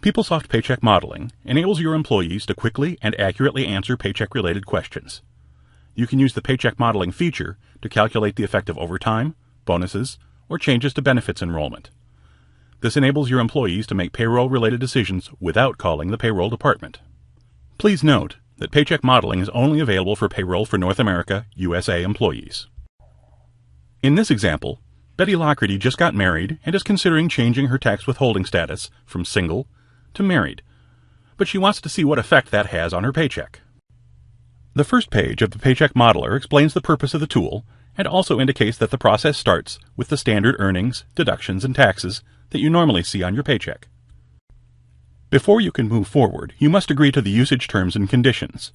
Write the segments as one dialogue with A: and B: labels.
A: PeopleSoft Paycheck Modeling enables your employees to quickly and accurately answer paycheck-related questions. You can use the Paycheck Modeling feature to calculate the effect of overtime, bonuses, or changes to benefits enrollment. This enables your employees to make payroll-related decisions without calling the payroll department. Please note that Paycheck Modeling is only available for payroll for North America, USA employees. In this example, Betty Lockerty just got married and is considering changing her tax withholding status from single to married, but she wants to see what effect that has on her paycheck. The first page of the Paycheck Modeler explains the purpose of the tool and also indicates that the process starts with the standard earnings, deductions, and taxes that you normally see on your paycheck. Before you can move forward, you must agree to the usage terms and conditions.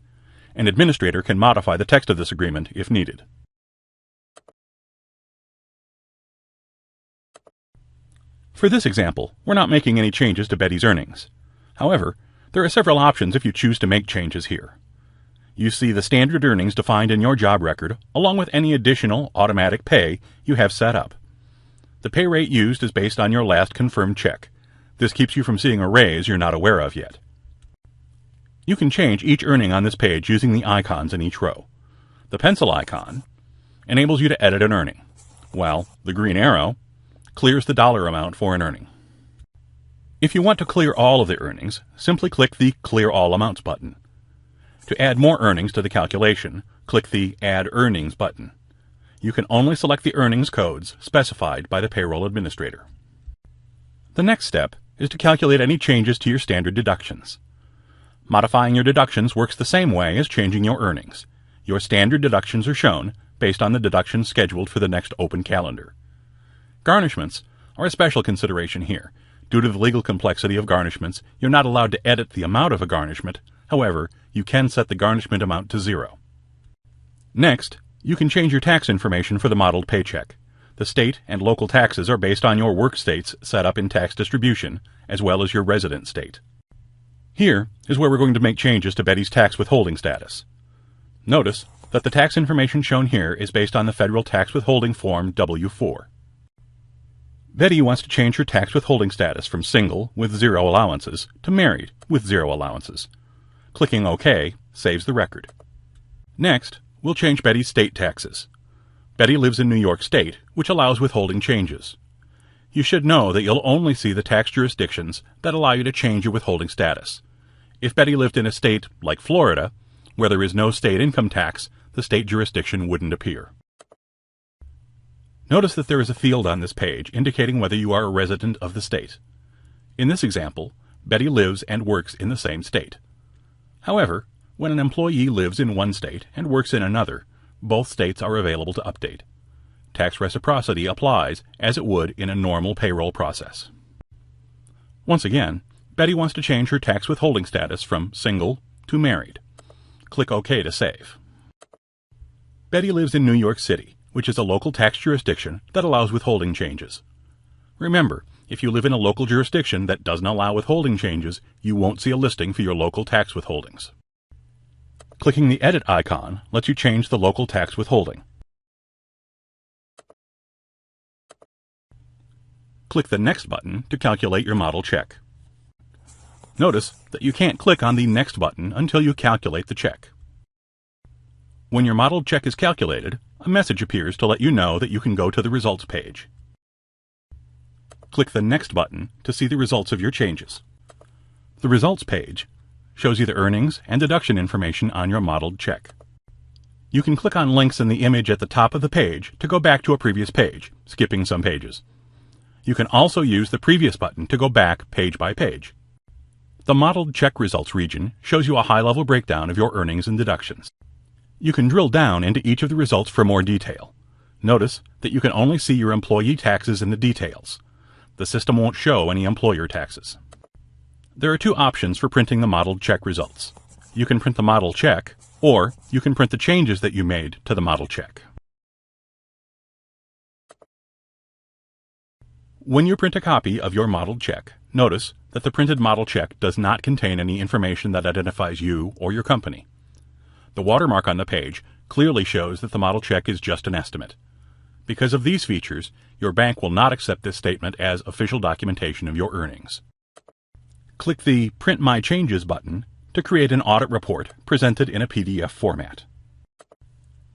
A: An administrator can modify the text of this agreement if needed. For this example, we're not making any changes to Betty's earnings. However, there are several options if you choose to make changes here. You see the standard earnings defined in your job record, along with any additional automatic pay you have set up. The pay rate used is based on your last confirmed check. This keeps you from seeing a raise you're not aware of yet. You can change each earning on this page using the icons in each row. The pencil icon enables you to edit an earning, while the green arrow clears the dollar amount for an earning. If you want to clear all of the earnings, simply click the Clear All Amounts button. To add more earnings to the calculation, click the Add Earnings button. You can only select the earnings codes specified by the payroll administrator. The next step is to calculate any changes to your standard deductions. Modifying your deductions works the same way as changing your earnings. Your standard deductions are shown based on the deductions scheduled for the next open calendar. Garnishments are a special consideration here. Due to the legal complexity of garnishments, you're not allowed to edit the amount of a garnishment. However, you can set the garnishment amount to 0. Next, you can change your tax information for the modeled paycheck. The state and local taxes are based on your work states set up in tax distribution, as well as your resident state. Here is where we're going to make changes to Betty's tax withholding status. Notice that the tax information shown here is based on the Federal Tax Withholding Form W-4. Betty wants to change her tax withholding status from single with 0 allowances to married with 0 allowances. Clicking OK saves the record. Next, we'll change Betty's state taxes. Betty lives in New York State, which allows withholding changes. You should know that you'll only see the tax jurisdictions that allow you to change your withholding status. If Betty lived in a state like Florida, where there is no state income tax, the state jurisdiction wouldn't appear. Notice that there is a field on this page indicating whether you are a resident of the state. In this example, Betty lives and works in the same state. However, when an employee lives in one state and works in another, both states are available to update. Tax reciprocity applies as it would in a normal payroll process. Once again, Betty wants to change her tax withholding status from single to married. Click OK to save. Betty lives in New York City, which is a local tax jurisdiction that allows withholding changes. Remember, if you live in a local jurisdiction that doesn't allow withholding changes, you won't see a listing for your local tax withholdings. Clicking the Edit icon lets you change the local tax withholding. Click the Next button to calculate your model check. Notice that you can't click on the Next button until you calculate the check. When your modeled check is calculated, a message appears to let you know that you can go to the Results page. Click the Next button to see the results of your changes. The Results page shows you the earnings and deduction information on your modeled check. You can click on links in the image at the top of the page to go back to a previous page, skipping some pages. You can also use the Previous button to go back page by page. The Modeled Check Results region shows you a high-level breakdown of your earnings and deductions. You can drill down into each of the results for more detail. Notice that you can only see your employee taxes in the details. The system won't show any employer taxes. There are two options for printing the modeled check results. You can print the model check, or you can print the changes that you made to the model check. When you print a copy of your modeled check, notice that the printed model check does not contain any information that identifies you or your company. The watermark on the page clearly shows that the model check is just an estimate. Because of these features, your bank will not accept this statement as official documentation of your earnings. Click the Print My Changes button to create an audit report presented in a PDF format.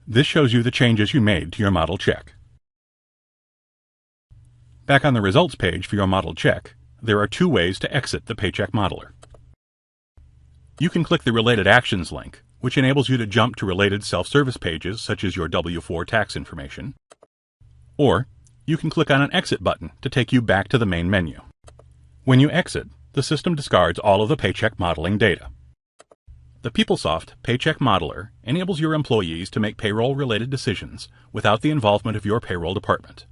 A: This shows you the changes you made to your model check. Back on the results page for your model check, there are two ways to exit the Paycheck Modeler. You can click the Related Actions link, which enables you to jump to related self-service pages such as your W-4 tax information, or you can click on an Exit button to take you back to the main menu. When you exit, the system discards all of the paycheck modeling data. The PeopleSoft Paycheck Modeler enables your employees to make payroll-related decisions without the involvement of your payroll department.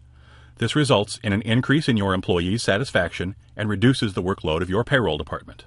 A: This results in an increase in your employees' satisfaction and reduces the workload of your payroll department.